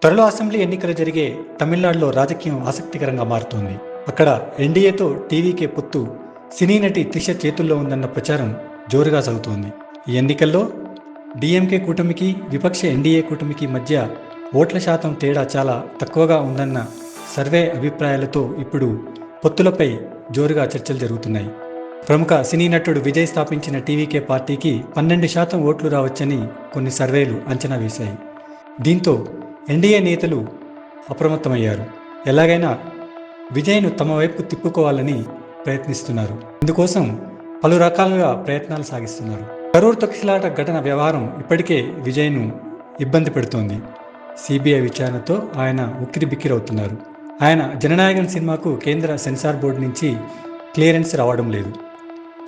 త్వరలో అసెంబ్లీ ఎన్నికలు జరిగే తమిళనాడులో రాజకీయం ఆసక్తికరంగా మారుతోంది. అక్కడ ఎన్డీఏతో టీవీకే పొత్తు సినీ నటి త్రిష చేతుల్లో ఉందన్న ప్రచారం జోరుగా సాగుతోంది. ఈ ఎన్నికల్లో డీఎంకే కూటమికి, విపక్ష ఎన్డీఏ కూటమికి మధ్య ఓట్ల శాతం తేడా చాలా తక్కువగా ఉందన్న సర్వే అభిప్రాయాలతో ఇప్పుడు పొత్తులపై జోరుగా చర్చలు జరుగుతున్నాయి. ప్రముఖ సినీ నటుడు విజయ్ స్థాపించిన టీవీకే పార్టీకి 12% ఓట్లు రావచ్చని కొన్ని సర్వేలు అంచనా వేశాయి. దీంతో ఎన్డీఏ నేతలు అప్రమత్తమయ్యారు. ఎలాగైనా విజయ్ను తమ వైపు తిప్పుకోవాలని ప్రయత్నిస్తున్నారు. ఇందుకోసం పలు రకాలుగా ప్రయత్నాలు సాగిస్తున్నారు. కరూర్ తొక్కిసలాట ఘటన వ్యవహారం ఇప్పటికే విజయ్ను ఇబ్బంది పెడుతోంది. సిబిఐ విచారణతో ఆయన ఉక్కిరిబిక్కిరవుతున్నారు. ఆయన జననాయకన్ సినిమాకు కేంద్ర సెన్సార్ బోర్డు నుంచి క్లియరెన్స్ రావడం లేదు.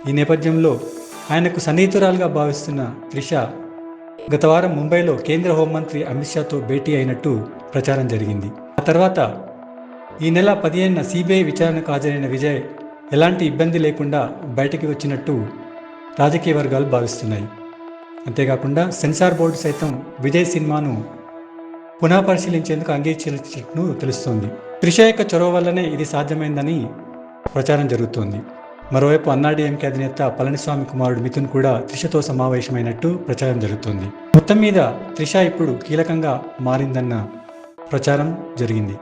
ఈ నేపథ్యంలో ఆయనకు సన్నిహితురాలుగా భావిస్తున్న త్రిష గత వారం ముంబైలో కేంద్ర హోంమంత్రి అమిత్ షాతో భేటీ అయినట్టు ప్రచారం జరిగింది. ఆ తర్వాత ఈ నెల 15న సిబిఐ విచారణకు హాజరైన విజయ్ ఎలాంటి ఇబ్బంది లేకుండా బయటికి వచ్చినట్టు రాజకీయ వర్గాలు భావిస్తున్నాయి. అంతేకాకుండా సెన్సార్ బోర్డు సైతం విజయ్ సినిమాను పునః పరిశీలించేందుకు అంగీకరించినట్టు తెలుస్తోంది. త్రిష యొక్క చొరవ వల్లనే ఇది సాధ్యమైందని ప్రచారం జరుగుతోంది. మరోవైపు అన్నాడీఎంకే అధినేత పళనిస్వామి కుమారుడు మిథున్ కూడా త్రిషతో సమావేశమైనట్టు ప్రచారం జరుగుతోంది. మొత్తం మీద త్రిష ఇప్పుడు కీలకంగా మారిందన్న ప్రచారం జరిగింది.